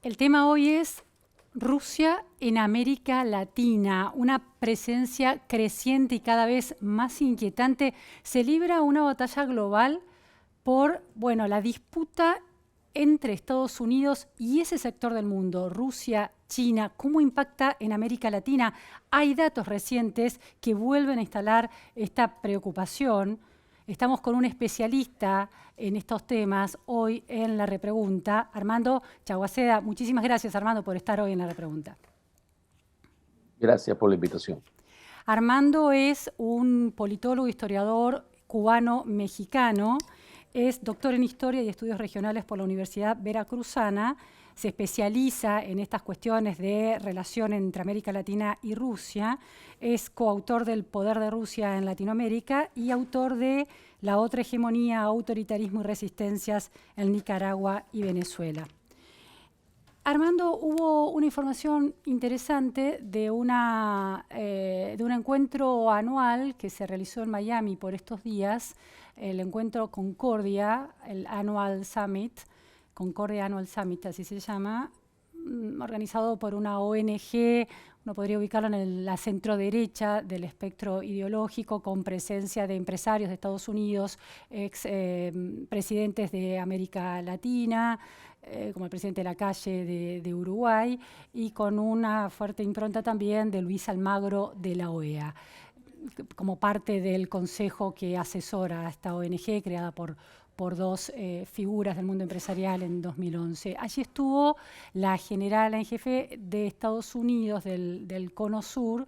El tema hoy es Rusia en América Latina, una presencia creciente y cada vez más inquietante. Se libra una batalla global por, bueno, la disputa entre Estados Unidos y ese sector del mundo, Rusia, China, cómo impacta en América Latina. Hay datos recientes que vuelven a instalar esta preocupación. Estamos con un especialista en estos temas hoy en La Repregunta, Armando Chaguaceda. Muchísimas gracias, Armando, por estar hoy en La Repregunta. Gracias por la invitación. Armando es un politólogo, historiador cubano-mexicano, es doctor en Historia y Estudios Regionales por la Universidad Veracruzana, se especializa en estas cuestiones de relación entre América Latina y Rusia, es coautor del Poder de Rusia en Latinoamérica y autor de La otra hegemonía, autoritarismo y resistencias en Nicaragua y Venezuela. Armando, hubo una información interesante de un encuentro anual que se realizó en Miami por estos días, el encuentro Concordia, el Annual Summit, Concordia Annual Summit, así se llama, organizado por una ONG, uno podría ubicarlo en la centro-derecha del espectro ideológico, con presencia de empresarios de Estados Unidos, ex presidentes de América Latina, como el presidente de la Calle de Uruguay, y con una fuerte impronta también de Luis Almagro de la OEA, como parte del consejo que asesora a esta ONG creada por dos figuras del mundo empresarial en 2011. Allí estuvo la general en jefe de Estados Unidos del Cono Sur,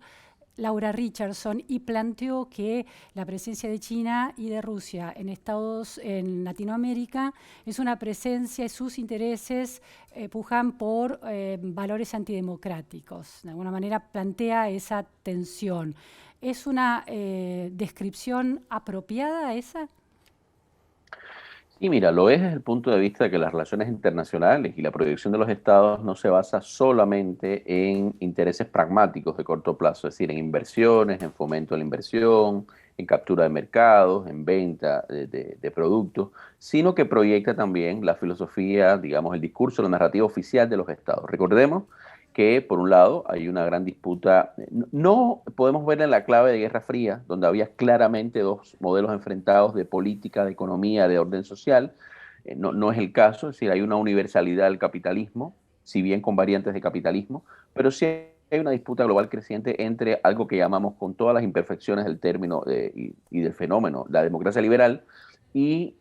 Laura Richardson, y planteó que la presencia de China y de Rusia en Latinoamérica es una presencia y sus intereses pujan por valores antidemocráticos. De alguna manera plantea esa tensión. ¿Es una descripción apropiada esa? Y mira, lo es desde el punto de vista de que las relaciones internacionales y la proyección de los estados no se basa solamente en intereses pragmáticos de corto plazo, es decir, en inversiones, en fomento de la inversión, en captura de mercados, en venta de productos, sino que proyecta también la filosofía, digamos, el discurso, la narrativa oficial de los estados. Recordemos que por un lado hay una gran disputa, no podemos ver en la clave de Guerra Fría, donde había claramente dos modelos enfrentados de política, de economía, de orden social. No es el caso, es decir, hay una universalidad del capitalismo, si bien con variantes de capitalismo, pero sí hay una disputa global creciente entre algo que llamamos, con todas las imperfecciones del término y del fenómeno, la democracia liberal y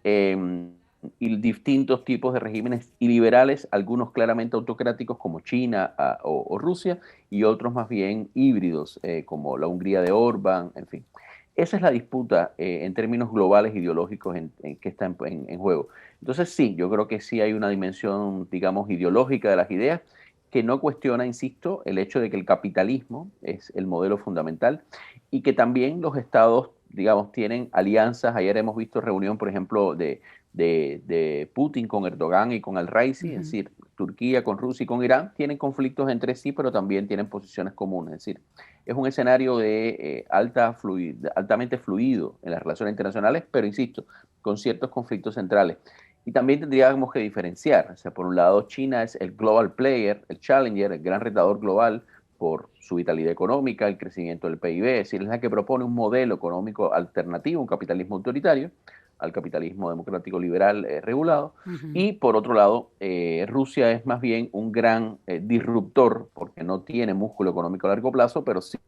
distintos tipos de regímenes iliberales, algunos claramente autocráticos como China o Rusia, y otros más bien híbridos, como la Hungría de Orbán, en fin. Esa es la disputa en términos globales ideológicos que está en juego. Entonces sí, yo creo que sí hay una dimensión, digamos, ideológica de las ideas que no cuestiona, insisto, el hecho de que el capitalismo es el modelo fundamental y que también los estados, digamos, tienen alianzas. Ayer hemos visto reunión, por ejemplo, de Putin con Erdogan y con Al-Raisi, es decir, Turquía con Rusia y con Irán, tienen conflictos entre sí, pero también tienen posiciones comunes. Es decir, es un escenario de altamente fluido en las relaciones internacionales, pero insisto, con ciertos conflictos centrales. Y también tendríamos que diferenciar, o sea, por un lado China es el global player, el challenger, el gran retador global por su vitalidad económica, el crecimiento del PIB, es decir, es la que propone un modelo económico alternativo, un capitalismo autoritario, al capitalismo democrático liberal regulado. Y por otro lado, Rusia es más bien un gran disruptor, porque no tiene músculo económico a largo plazo, pero sí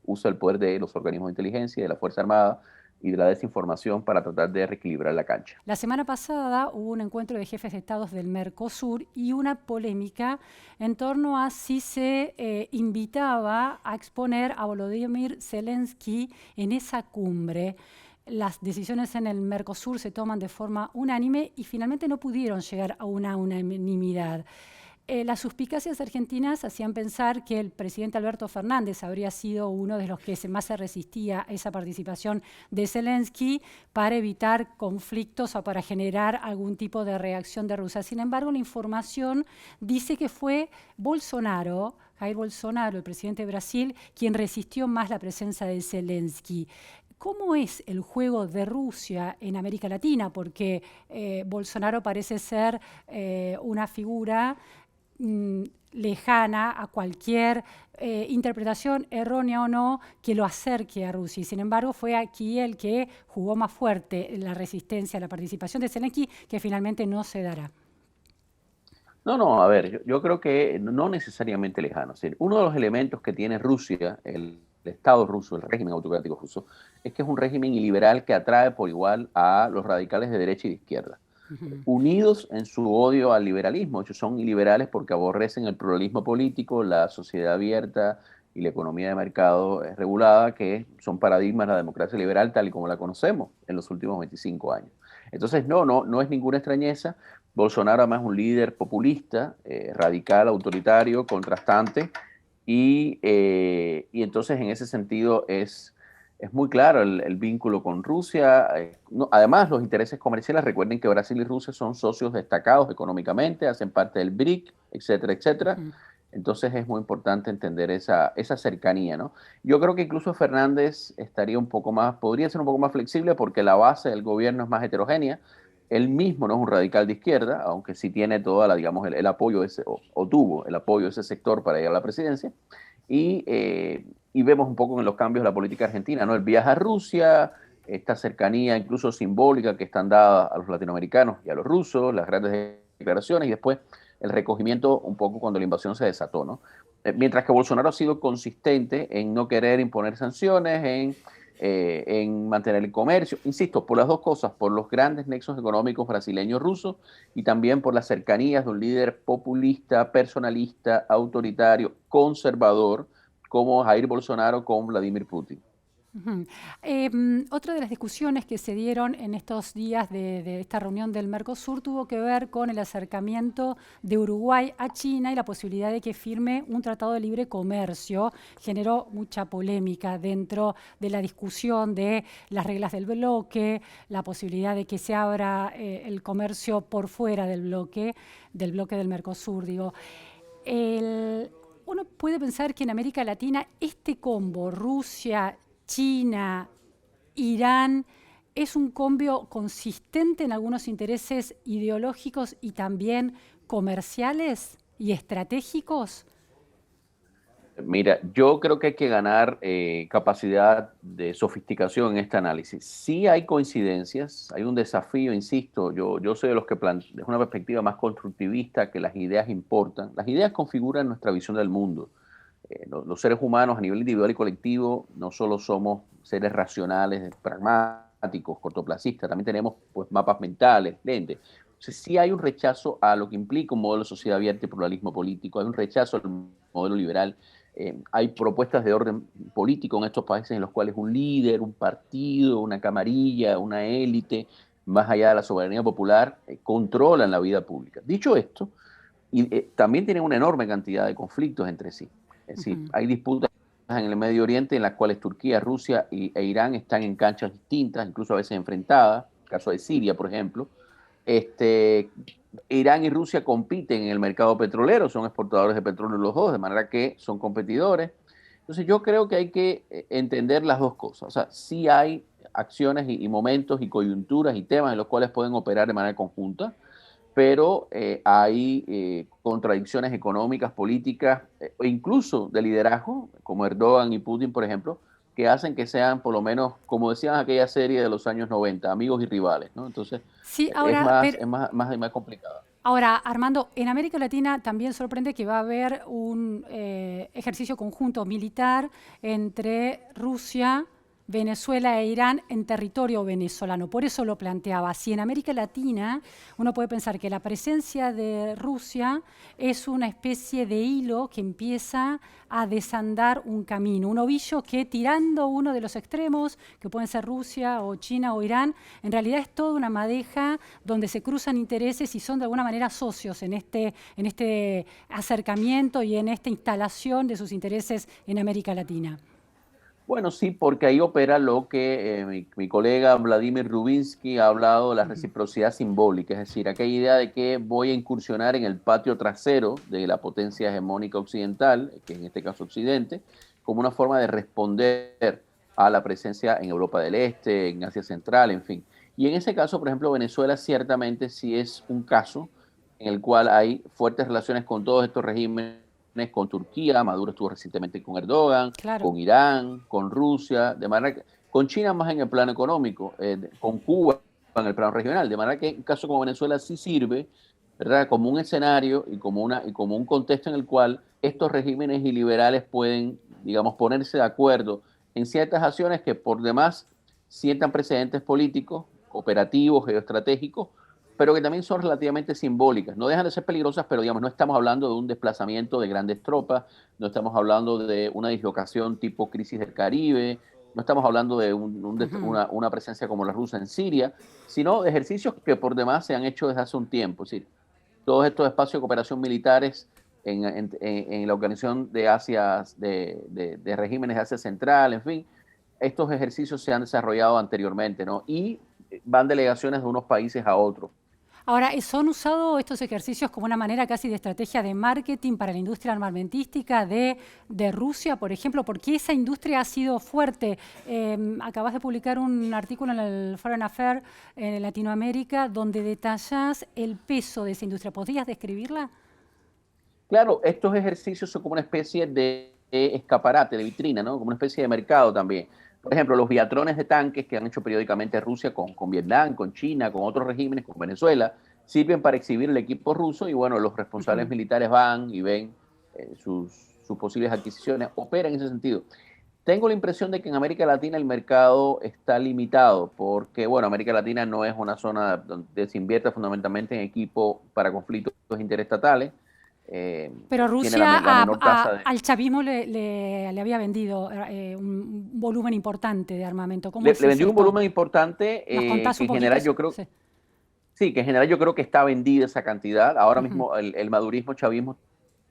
usa el poder de los organismos de inteligencia, de la Fuerza Armada y de la desinformación para tratar de reequilibrar la cancha. La semana pasada hubo un encuentro de jefes de estados del Mercosur y una polémica en torno a si se invitaba a exponer a Volodymyr Zelensky en esa cumbre. Las decisiones en el Mercosur se toman de forma unánime y finalmente no pudieron llegar a una unanimidad. Las suspicacias argentinas hacían pensar que el presidente Alberto Fernández habría sido uno de los que más se resistía a esa participación de Zelensky para evitar conflictos o para generar algún tipo de reacción de Rusia. Sin embargo, la información dice que fue Bolsonaro, Jair Bolsonaro, el presidente de Brasil, quien resistió más la presencia de Zelensky. ¿Cómo es el juego de Rusia en América Latina? Porque Bolsonaro parece ser una figura lejana a cualquier interpretación, errónea o no, que lo acerque a Rusia. Y sin embargo, fue aquí el que jugó más fuerte la resistencia a la participación de Zelensky, que finalmente no se dará. No, a ver, yo creo que no necesariamente lejano. Es decir, uno de los elementos que tiene Rusia, el Estado ruso, el régimen autocrático ruso, es que es un régimen iliberal que atrae por igual a los radicales de derecha y de izquierda, unidos en su odio al liberalismo. Ellos son liberales porque aborrecen el pluralismo político, la sociedad abierta y la economía de mercado regulada, que son paradigmas de la democracia liberal tal y como la conocemos en los últimos 25 años. Entonces, no es ninguna extrañeza. Bolsonaro además es un líder populista, radical, autoritario, contrastante, y entonces en ese sentido es muy claro el vínculo con Rusia. No, además, los intereses comerciales, recuerden que Brasil y Rusia son socios destacados económicamente, hacen parte del BRIC, etcétera, etcétera. Entonces es muy importante entender esa cercanía, ¿no? Yo creo que incluso Fernández podría ser un poco más flexible porque la base del gobierno es más heterogénea. Él mismo no es un radical de izquierda, aunque sí tiene digamos, el apoyo o tuvo el apoyo de ese sector para llegar a la presidencia. Y vemos un poco en los cambios de la política argentina, ¿no? El viaje a Rusia, esta cercanía incluso simbólica que están dadas a los latinoamericanos y a los rusos, las grandes declaraciones y después el recogimiento un poco cuando la invasión se desató, ¿no? Mientras que Bolsonaro ha sido consistente en no querer imponer sanciones, en mantener el comercio, insisto, por las dos cosas, por los grandes nexos económicos brasileños-rusos y también por las cercanías de un líder populista, personalista, autoritario, conservador, como Jair Bolsonaro con Vladimir Putin. Otra de las discusiones que se dieron en estos días de esta reunión del Mercosur tuvo que ver con el acercamiento de Uruguay a China y la posibilidad de que firme un tratado de libre comercio. Generó mucha polémica dentro de la discusión de las reglas del bloque, la posibilidad de que se abra el comercio por fuera del bloque del Mercosur, digo. Uno puede pensar que en América Latina este combo, Rusia, China, Irán, es un cambio consistente en algunos intereses ideológicos y también comerciales y estratégicos. Mira, yo creo que hay que ganar capacidad de sofisticación en este análisis. Sí hay coincidencias, hay un desafío, insisto, yo soy de los que desde una perspectiva más constructivista, que las ideas importan. Las ideas configuran nuestra visión del mundo. Los seres humanos a nivel individual y colectivo no solo somos seres racionales, pragmáticos, cortoplacistas, también tenemos pues, mapas mentales, lentes. Entonces sí hay un rechazo a lo que implica un modelo de sociedad abierta y pluralismo político, hay un rechazo al modelo liberal. Hay propuestas de orden político en estos países en los cuales un líder, un partido, una camarilla, una élite, más allá de la soberanía popular, controlan la vida pública. Dicho esto, también tienen una enorme cantidad de conflictos entre sí. Es decir, hay disputas en el Medio Oriente en las cuales Turquía, Rusia e Irán están en canchas distintas, incluso a veces enfrentadas. El caso de Siria, por ejemplo. Irán y Rusia compiten en el mercado petrolero, son exportadores de petróleo los dos, de manera que son competidores. Entonces yo creo que hay que entender las dos cosas. O sea, sí hay acciones y momentos y coyunturas y temas en los cuales pueden operar de manera conjunta, pero hay contradicciones económicas, políticas e incluso de liderazgo, como Erdogan y Putin, por ejemplo, que hacen que sean, por lo menos, como decían en aquella serie de los años 90, amigos y rivales, ¿no? Entonces, Sí, es ahora, más, es más, más complicado. ahora, Armando, en América Latina también sorprende que va a haber un ejercicio conjunto militar entre Rusia, Venezuela e Irán en territorio venezolano. Por eso lo planteaba. Si en América Latina uno puede pensar que la presencia de Rusia es una especie de hilo que empieza a desandar un camino, un ovillo que tirando uno de los extremos, que pueden ser Rusia o China o Irán, en realidad es toda una madeja donde se cruzan intereses y son de alguna manera socios en este acercamiento y en esta instalación de sus intereses en América Latina. Bueno, sí, porque ahí opera lo que mi colega Vladimir Rubinsky ha hablado de la reciprocidad simbólica, es decir, aquella idea de que voy a incursionar en el patio trasero de la potencia hegemónica occidental, que en este caso Occidente, como una forma de responder a la presencia en Europa del Este, en Asia Central, en fin. Y en ese caso, por ejemplo, Venezuela ciertamente sí es un caso en el cual hay fuertes relaciones con todos estos regímenes, con Turquía, Maduro estuvo recientemente con Erdogan, Claro. con Irán, con Rusia, de manera que, con China más en el plano económico, con Cuba en el plano regional, de manera que un caso como Venezuela sí sirve, ¿verdad?, como un escenario y como un contexto en el cual estos regímenes iliberales pueden, digamos, ponerse de acuerdo en ciertas acciones que por demás sientan precedentes políticos, operativos, geoestratégicos, pero que también son relativamente simbólicas. No dejan de ser peligrosas, pero digamos, no estamos hablando de un desplazamiento de grandes tropas, no estamos hablando de una dislocación tipo crisis del Caribe, no estamos hablando de una presencia como la rusa en Siria, sino de ejercicios que por demás se han hecho desde hace un tiempo. Es decir, todos estos espacios de cooperación militares en la organización de Asia, de regímenes de Asia Central, en fin, estos ejercicios se han desarrollado anteriormente, ¿no? Y van delegaciones de unos países a otros. Ahora, ¿son usados estos ejercicios como una manera casi de estrategia de marketing para la industria armamentística de Rusia, por ejemplo? Porque esa industria ha sido fuerte. Acabas de publicar un artículo en el Foreign Affairs en Latinoamérica donde detallas el peso de esa industria. ¿Podrías describirla? Claro, estos ejercicios son como una especie de escaparate, de vitrina, ¿no? Como una especie de mercado también. Por ejemplo, los biatrones de tanques que han hecho periódicamente Rusia con Vietnam, con China, con otros regímenes, con Venezuela, sirven para exhibir el equipo ruso y bueno, los responsables Ujú. militares van y ven sus posibles adquisiciones, operan en ese sentido. Tengo la impresión de que en América Latina el mercado está limitado porque, bueno, América Latina no es una zona donde se invierta fundamentalmente en equipo para conflictos interestatales. eh, Pero Tiene Rusia la menor tasa de... al chavismo le había vendido un volumen importante de armamento. ¿Cómo es Le vendió un esto? volumen importante ¿Nos contás que un en poquito? general yo creo, Sí. sí, que en general yo creo que está vendida esa cantidad. Ahora Ujú, mismo el madurismo, chavismo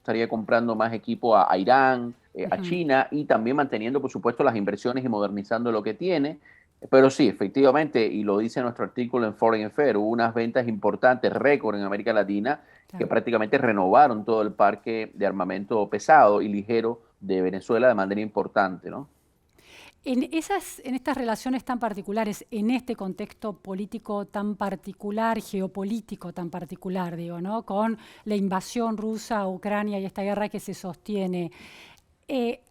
estaría comprando más equipo a Irán, a ujú. China y también manteniendo, por supuesto, las inversiones y modernizando lo que tiene. Pero sí, efectivamente, y lo dice nuestro artículo en Foreign Affairs, hubo unas ventas importantes, récord en América Latina, que Claro. prácticamente renovaron todo el parque de armamento pesado y ligero de Venezuela de manera importante, ¿no? En estas relaciones tan particulares, en este contexto político tan particular, geopolítico tan particular, digo, ¿no? Con la invasión rusa a Ucrania y esta guerra que se sostiene, eh,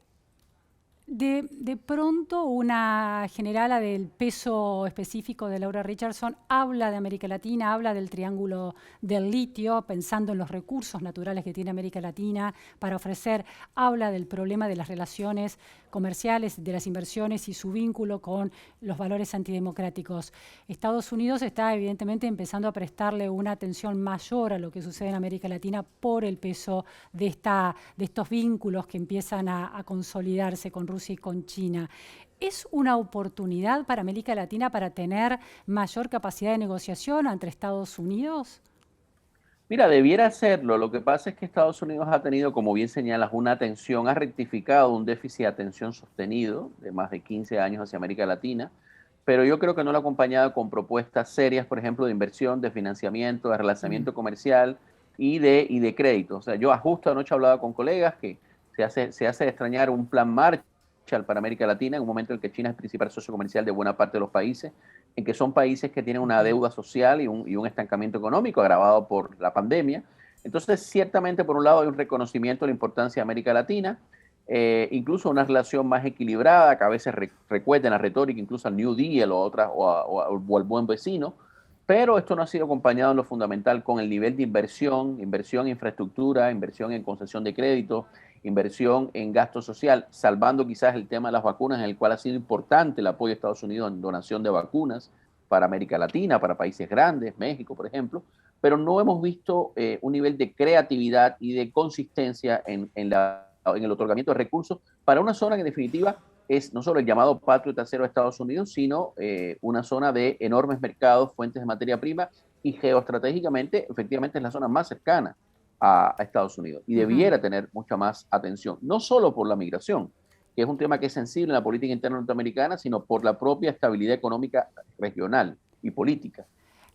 de pronto una generala del peso específico de Laura Richardson habla de América Latina, habla del triángulo del litio, pensando en los recursos naturales que tiene América Latina para ofrecer, habla del problema de las relaciones comerciales, de las inversiones y su vínculo con los valores antidemocráticos. Estados Unidos está evidentemente empezando a prestarle una atención mayor a lo que sucede en América Latina por el peso de estos vínculos que empiezan a consolidarse con Rusia y con China. ¿Es una oportunidad para América Latina para tener mayor capacidad de negociación entre Estados Unidos? Mira, debiera hacerlo. Lo que pasa es que Estados Unidos ha tenido, como bien señalas, una atención, ha rectificado un déficit de atención sostenido de más de 15 años hacia América Latina, pero yo creo que no lo ha acompañado con propuestas serias, por ejemplo, de inversión, de financiamiento, de Mm. relanzamiento comercial y de crédito. O sea, yo justo anoche hablaba con colegas que se hace extrañar un plan Marshall para América Latina en un momento en que China es el principal socio comercial de buena parte de los países, en que son países que tienen una Ujú. deuda social y un estancamiento económico agravado por la pandemia. Entonces, ciertamente, por un lado, hay un reconocimiento de la importancia de América Latina, incluso una relación más equilibrada, que a veces recuerda en la retórica, incluso al New Deal o al buen vecino, pero esto no ha sido acompañado en lo fundamental con el nivel de inversión, inversión en infraestructura, inversión en concesión de crédito, inversión en gasto social, salvando quizás el tema de las vacunas, en el cual ha sido importante el apoyo de Estados Unidos en donación de vacunas para América Latina, para países grandes, México, por ejemplo, pero no hemos visto un nivel de creatividad y de consistencia en el otorgamiento de recursos para una zona que en definitiva es no solo el llamado patio trasero de Estados Unidos, sino una zona de enormes mercados, fuentes de materia prima y geoestratégicamente, efectivamente, es la zona más cercana a Estados Unidos y Ujú. debiera tener mucha más atención, no solo por la migración, que es un tema que es sensible en la política interna norteamericana, sino por la propia estabilidad económica regional y política.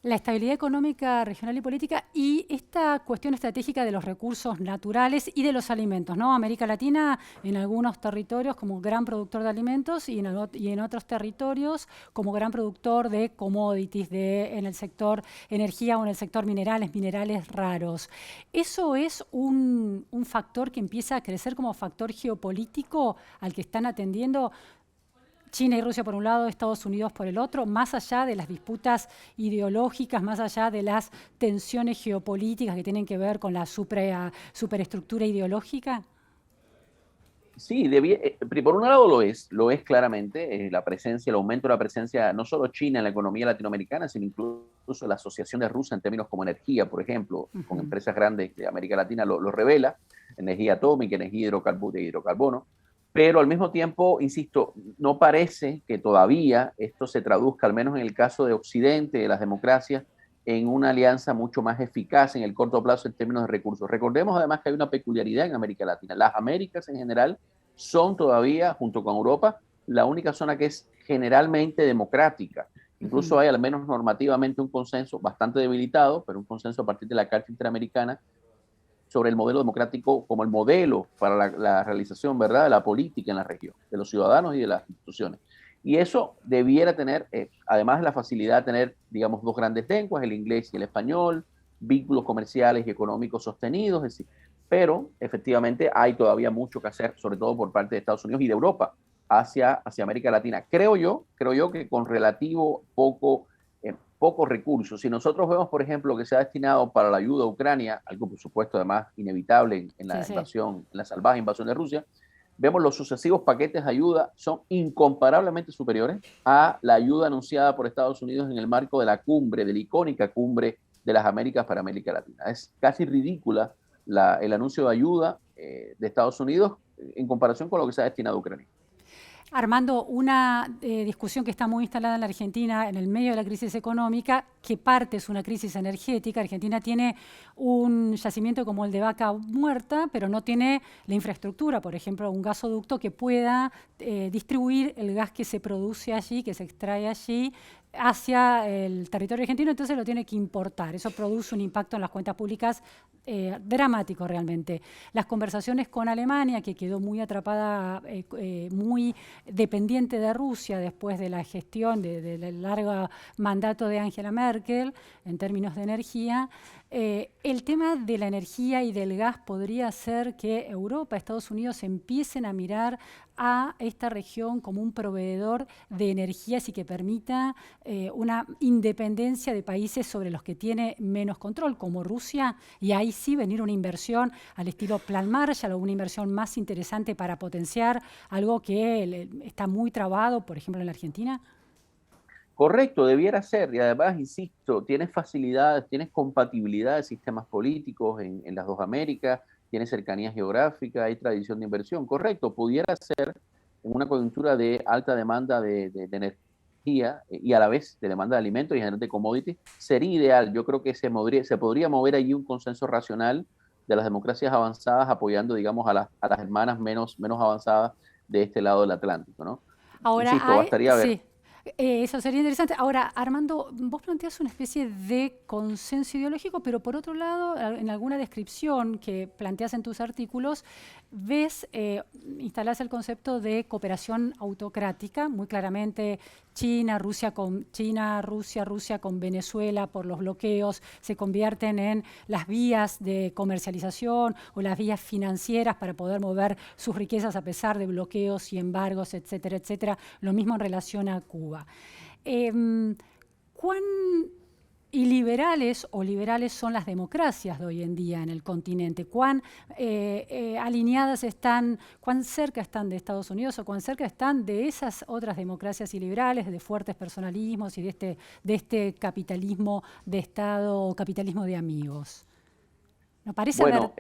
La estabilidad económica regional y política y esta cuestión estratégica de los recursos naturales y de los alimentos, ¿no? América Latina en algunos territorios como gran productor de alimentos y en otros territorios como gran productor de commodities en el sector energía o en el sector minerales raros. ¿Eso es un factor que empieza a crecer como factor geopolítico al que están atendiendo China y Rusia por un lado, Estados Unidos por el otro, más allá de las disputas ideológicas, más allá de las tensiones geopolíticas que tienen que ver con la superestructura ideológica? Sí, por un lado lo es claramente, la presencia, el aumento de la presencia, no solo China en la economía latinoamericana, sino incluso la asociación de Rusia en términos como energía, por ejemplo, con empresas grandes de América Latina lo revela, energía atómica, energía de hidrocarbono, pero al mismo tiempo, insisto, no parece que todavía esto se traduzca, al menos en el caso de Occidente, de las democracias, en una alianza mucho más eficaz en el corto plazo en términos de recursos. Recordemos además que hay una peculiaridad en América Latina. Las Américas en general son todavía, junto con Europa, la única zona que es generalmente democrática. Incluso hay, al menos normativamente, un consenso bastante debilitado, pero un consenso a partir de la Carta Interamericana sobre el modelo democrático como el modelo para la realización, ¿verdad?, de la política en la región, de los ciudadanos y de las instituciones. Y eso debiera tener, además de la facilidad de tener, digamos, dos grandes lenguas, el inglés y el español, vínculos comerciales y económicos sostenidos, es decir, pero efectivamente hay todavía mucho que hacer, sobre todo por parte de Estados Unidos y de Europa hacia América Latina. Creo yo que con relativo pocos recursos. Si nosotros vemos, por ejemplo, que se ha destinado para la ayuda a Ucrania, algo por supuesto además inevitable en la invasión, en la salvaje invasión de Rusia, vemos los sucesivos paquetes de ayuda son incomparablemente superiores a la ayuda anunciada por Estados Unidos en el marco de la cumbre, de la icónica cumbre de las Américas para América Latina. Es casi ridícula el anuncio de ayuda de Estados Unidos en comparación con lo que se ha destinado a Ucrania. Armando, una discusión que está muy instalada en la Argentina en el medio de la crisis económica, que parte es una crisis energética. Argentina tiene un yacimiento como el de Vaca Muerta, pero no tiene la infraestructura, por ejemplo, un gasoducto que pueda distribuir el gas que se produce allí, que se extrae allí, hacia el territorio argentino, entonces lo tiene que importar. Eso produce un impacto en las cuentas públicas dramático realmente. Las conversaciones con Alemania, que quedó muy atrapada, muy dependiente de Rusia después de la gestión del largo mandato de Angela Merkel en términos de energía, el tema de la energía y del gas podría hacer que Europa, Estados Unidos empiecen a mirar a esta región como un proveedor de energías y que permita una independencia de países sobre los que tiene menos control, como Rusia, y ahí sí venir una inversión al estilo Plan Marshall o una inversión más interesante para potenciar algo que está muy trabado, por ejemplo, en la Argentina. Correcto, debiera ser. Y además, insisto, tienes facilidades, tienes compatibilidad de sistemas políticos en las dos Américas, tienes cercanía geográfica, hay tradición de inversión. Correcto, pudiera ser en una coyuntura de alta demanda de energía y a la vez de demanda de alimentos y general de commodities, sería ideal. Yo creo que se podría mover allí un consenso racional de las democracias avanzadas apoyando, digamos, a las hermanas menos avanzadas de este lado del Atlántico, ¿no? Ahora Insisto, bastaría ver. sí. Eso sería interesante. Ahora, Armando, vos planteás una especie de consenso ideológico, pero por otro lado, en alguna descripción que planteás en tus artículos, instalás el concepto de cooperación autocrática, muy claramente China, Rusia con Venezuela por los bloqueos, se convierten en las vías de comercialización o las vías financieras para poder mover sus riquezas a pesar de bloqueos y embargos, etcétera, etcétera. Lo mismo en relación a Cuba. ¿Cuán iliberales o liberales son las democracias de hoy en día en el continente? ¿Cuán alineadas están, cuán cerca están de Estados Unidos o cuán cerca están de esas otras democracias iliberales, de fuertes personalismos y de este capitalismo de Estado o capitalismo de amigos? ¿No parece haber Bueno,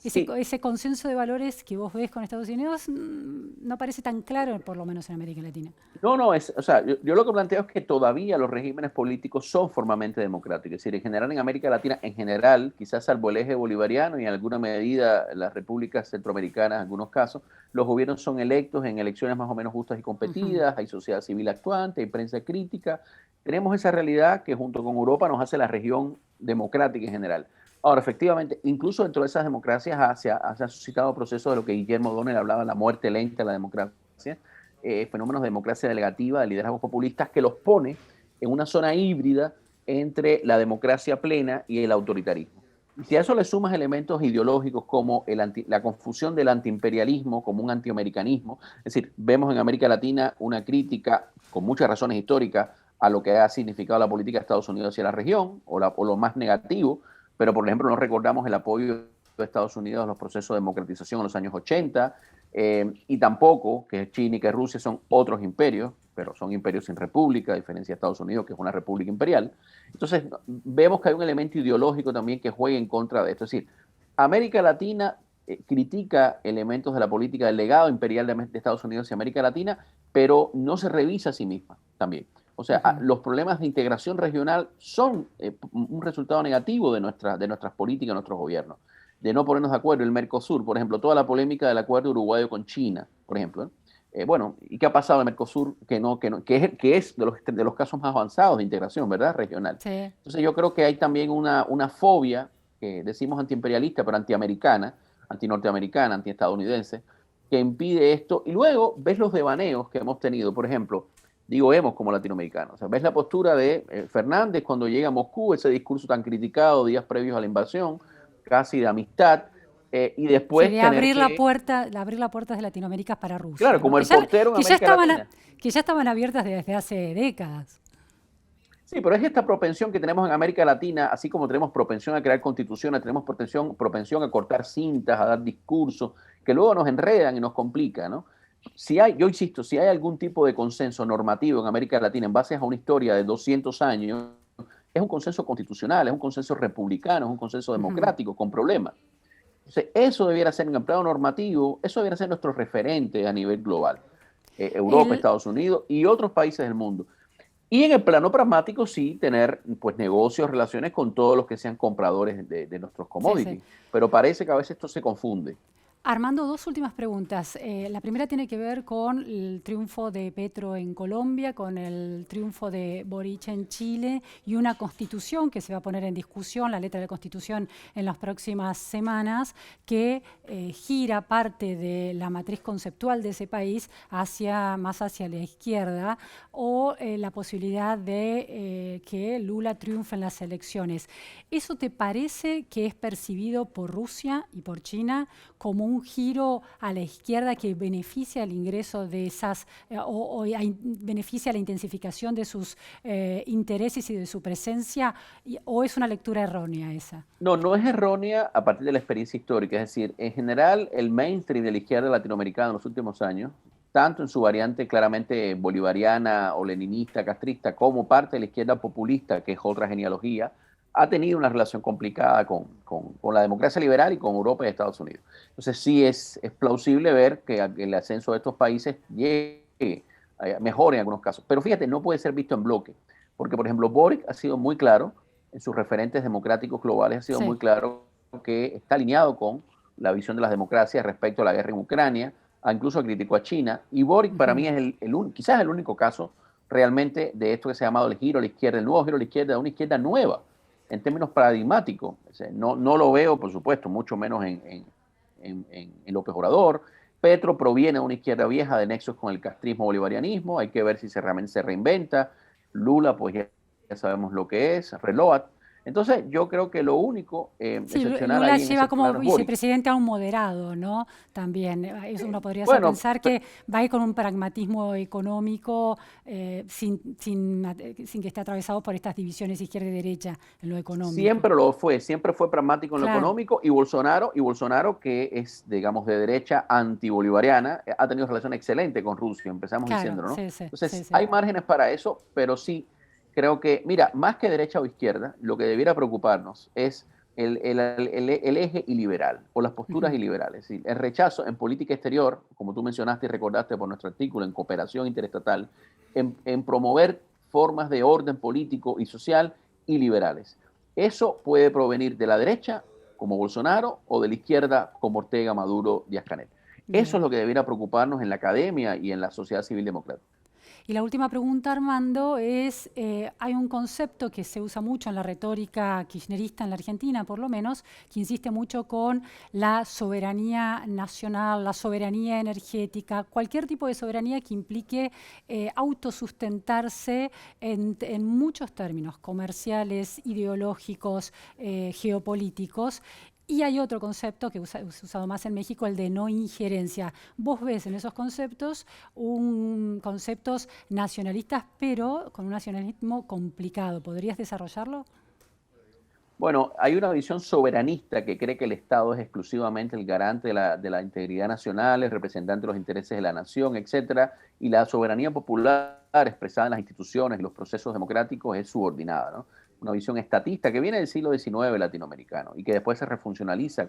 sí. ese consenso de valores que vos ves con Estados Unidos no parece tan claro, por lo menos en América Latina? No, no, o sea, yo lo que planteo es que todavía los regímenes políticos son formalmente democráticos. Es decir, en general en América Latina, en general, quizás salvo el eje bolivariano y en alguna medida las repúblicas centroamericanas, en algunos casos, los gobiernos son electos en elecciones más o menos justas y Ujú. competidas, hay sociedad civil actuante, hay prensa crítica. Tenemos esa realidad que junto con Europa nos hace la región democrática en general. Ahora, efectivamente, incluso dentro de esas democracias se ha suscitado procesos de lo que Guillermo O'Donnell hablaba, la muerte lenta de la democracia, fenómenos de democracia delegativa, de liderazgos populistas, que los pone en una zona híbrida entre la democracia plena y el autoritarismo. Y si a eso le sumas elementos ideológicos como la confusión del antiimperialismo como un antiamericanismo, es decir, vemos en América Latina una crítica con muchas razones históricas a lo que ha significado la política de Estados Unidos hacia la región, o lo más negativo, pero por ejemplo no recordamos el apoyo de Estados Unidos a los procesos de democratización en los años 80, y tampoco que China y que Rusia son otros imperios, pero son imperios sin república, a diferencia de Estados Unidos, que es una república imperial. Entonces, vemos que hay un elemento ideológico también que juega en contra de esto. Es decir, América Latina critica elementos de la política del legado imperial de Estados Unidos y América Latina, pero no se revisa a sí misma también. O sea, Ujú. los problemas de integración regional son un resultado negativo de nuestras políticas, de nuestros gobiernos, de no ponernos de acuerdo. El Mercosur, por ejemplo, toda la polémica del acuerdo uruguayo con China, por ejemplo. Bueno, ¿y qué ha pasado en el Mercosur? Que es de los casos más avanzados de integración, ¿verdad? Regional. Sí. Entonces yo creo que hay también una fobia, que decimos antiimperialista, pero antiamericana, antinorteamericana, antiestadounidense, que impide esto. Y luego ves los devaneos que hemos tenido, por ejemplo, digo hemos como latinoamericanos. O sea, ves la postura de Fernández cuando llega a Moscú, ese discurso tan criticado días previos a la invasión, casi de amistad, y después Sería tener que, abrir la puerta de Latinoamérica para claro, Rusia, ¿no? como el portero en Que ya América estaban, Latina. que ya estaban abiertas desde hace décadas. Sí, pero es esta propensión que tenemos en América Latina, así como tenemos propensión a crear constituciones, tenemos propensión a cortar cintas, a dar discursos, que luego nos enredan y nos complican, ¿no? Yo insisto, si hay algún tipo de consenso normativo en América Latina en base a una historia de 200 años, es un consenso constitucional, es un consenso republicano, es un consenso Ujú. democrático, con problemas. Entonces, eso debiera ser en el plano normativo, eso debiera ser nuestro referente a nivel global. Europa, El, Estados Unidos y otros países del mundo. Y en el plano pragmático, sí, tener pues negocios, relaciones con todos los que sean compradores de nuestros sí, sí. commodities. Pero parece que a veces esto se confunde. Armando, dos últimas preguntas. La primera tiene que ver con el triunfo de Petro en Colombia, con el triunfo de Boric en Chile y una constitución que se va a poner en discusión, la letra de la constitución en las próximas semanas, que gira parte de la matriz conceptual de ese país más hacia la izquierda, o la posibilidad de que Lula triunfe en las elecciones. ¿Eso te parece que es percibido por Rusia y por China como un giro a la izquierda que beneficia el ingreso de esas, beneficia la intensificación de sus intereses y de su presencia, o es una lectura errónea esa? No, no es errónea a partir de la experiencia histórica. Es decir, en general, el mainstream de la izquierda latinoamericana en los últimos años, tanto en su variante claramente bolivariana o leninista, castrista, como parte de la izquierda populista, que es otra genealogía, ha tenido una relación complicada con la democracia liberal y con Europa y Estados Unidos. Entonces sí es plausible ver que el ascenso de estos países llegue, mejore en algunos casos. Pero fíjate, no puede ser visto en bloque, porque por ejemplo Boric ha sido muy claro en sus referentes democráticos globales, ha sido Sí. muy claro que está alineado con la visión de las democracias respecto a la guerra en Ucrania, incluso criticó a China, y Boric para mí Ujú. es quizás el único caso realmente de esto que se ha llamado el giro a la izquierda, el nuevo giro a la izquierda, una izquierda nueva, en términos paradigmáticos. O sea, no lo veo, por supuesto, mucho menos en López Obrador. Petro proviene de una izquierda vieja de nexos con el castrismo bolivarianismo, hay que ver si realmente se reinventa. Lula, pues ya sabemos lo que es, Reload. Entonces, yo creo que lo único Sí, excepcional Lula ahí en lleva ese como plano es Boric. vicepresidente a un moderado, ¿no? También, uno podría Bueno, pensar que va a ir con un pragmatismo económico sin que esté atravesado por estas divisiones izquierda y derecha en lo económico. siempre fue pragmático en lo Claro, económico, y Bolsonaro, que es, digamos, de derecha antibolivariana, ha tenido relación excelente con Rusia, empezamos claro, diciéndolo, ¿no? sí, sí, sí, Entonces, sí. hay márgenes para eso, pero sí creo que, mira, más que derecha o izquierda, lo que debiera preocuparnos es el eje iliberal o las posturas Ujú. iliberales. ¿Sí? El rechazo en política exterior, como tú mencionaste y recordaste por nuestro artículo en cooperación interestatal, en promover formas de orden político y social iliberales. Eso puede provenir de la derecha, como Bolsonaro, o de la izquierda, como Ortega, Maduro, Díaz-Canel. Eso es Bien. lo que debiera preocuparnos en la academia y en la sociedad civil democrática. Y la última pregunta, Armando, es, hay un concepto que se usa mucho en la retórica kirchnerista en la Argentina, por lo menos, que insiste mucho con la soberanía nacional, la soberanía energética, cualquier tipo de soberanía que implique autosustentarse en muchos términos, comerciales, ideológicos, geopolíticos. Y hay otro concepto que es usado más en México, el de no injerencia. Vos ves en esos conceptos conceptos nacionalistas, pero con un nacionalismo complicado. ¿Podrías desarrollarlo? Bueno, hay una visión soberanista que cree que el Estado es exclusivamente el garante de la integridad nacional, el representante de los intereses de la nación, etcétera, y la soberanía popular expresada en las instituciones y los procesos democráticos es subordinada, ¿no? Una visión estatista que viene del siglo XIX latinoamericano y que después se refuncionaliza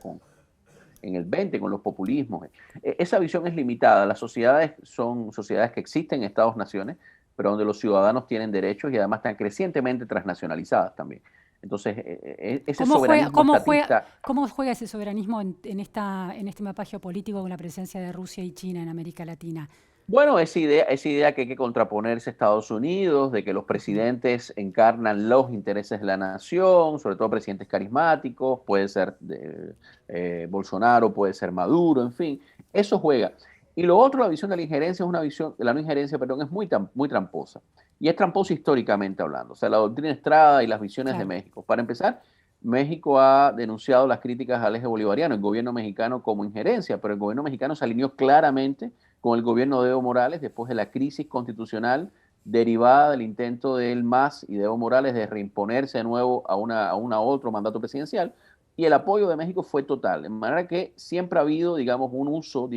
en el XX con los populismos. Esa visión es limitada. Las sociedades son sociedades que existen en Estados-naciones, pero donde los ciudadanos tienen derechos y además están crecientemente transnacionalizadas también. Entonces, ese ¿Cómo juega, soberanismo cómo juega, estatista, cómo juega ese soberanismo en este mapa geopolítico con la presencia de Rusia y China en América Latina? bueno, esa idea que hay que contraponerse a Estados Unidos, de que los Ujú. presidentes encarnan los intereses de la nación, sobre todo presidentes carismáticos, puede ser Bolsonaro, puede ser Maduro, en fin, eso juega. Y lo otro, la visión de la injerencia es una visión, la no injerencia, perdón, es muy tramposa. Y es tramposa históricamente hablando. O sea, la doctrina Estrada y las visiones de Claro. México. Para empezar, México ha denunciado las críticas al eje bolivariano, el gobierno mexicano como injerencia, pero el gobierno mexicano se alineó claramente con el gobierno de Evo Morales después de la crisis constitucional derivada del intento de él MAS y de Evo Morales de reimponerse de nuevo a otro mandato presidencial. Y el apoyo de México fue total, de manera que siempre ha habido, digamos, un uso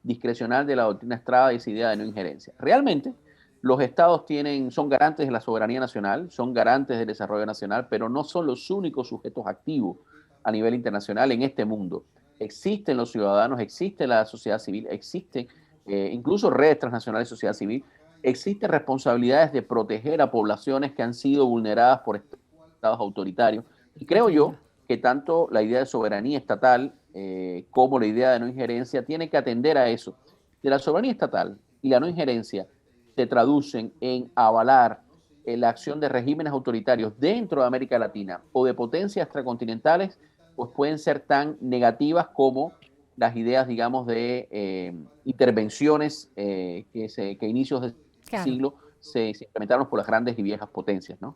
discrecional de la doctrina Estrada y esa idea de no injerencia. Realmente, los estados son garantes de la soberanía nacional, son garantes del desarrollo nacional, pero no son los únicos sujetos activos a nivel internacional en este mundo. Existen los ciudadanos, existe la sociedad civil, existen incluso redes transnacionales de sociedad civil, existen responsabilidades de proteger a poblaciones que han sido vulneradas por estados autoritarios. Y creo Entiendo. yo que tanto la idea de soberanía estatal como la idea de no injerencia tiene que atender a eso. De la soberanía estatal y la no injerencia se traducen en avalar la acción de regímenes autoritarios dentro de América Latina o de potencias extracontinentales, pues pueden ser tan negativas como las ideas, digamos, de intervenciones que a inicios del Claro. siglo se implementaron por las grandes y viejas potencias, ¿no?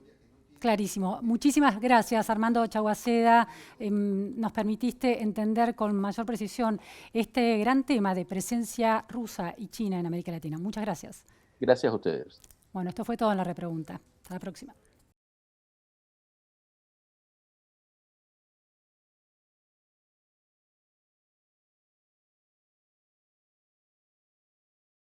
Clarísimo. Muchísimas gracias, Armando Chaguaceda. Nos permitiste entender con mayor precisión este gran tema de presencia rusa y China en América Latina. Muchas gracias. Gracias a ustedes. Bueno, esto fue todo en la repregunta. Hasta la próxima.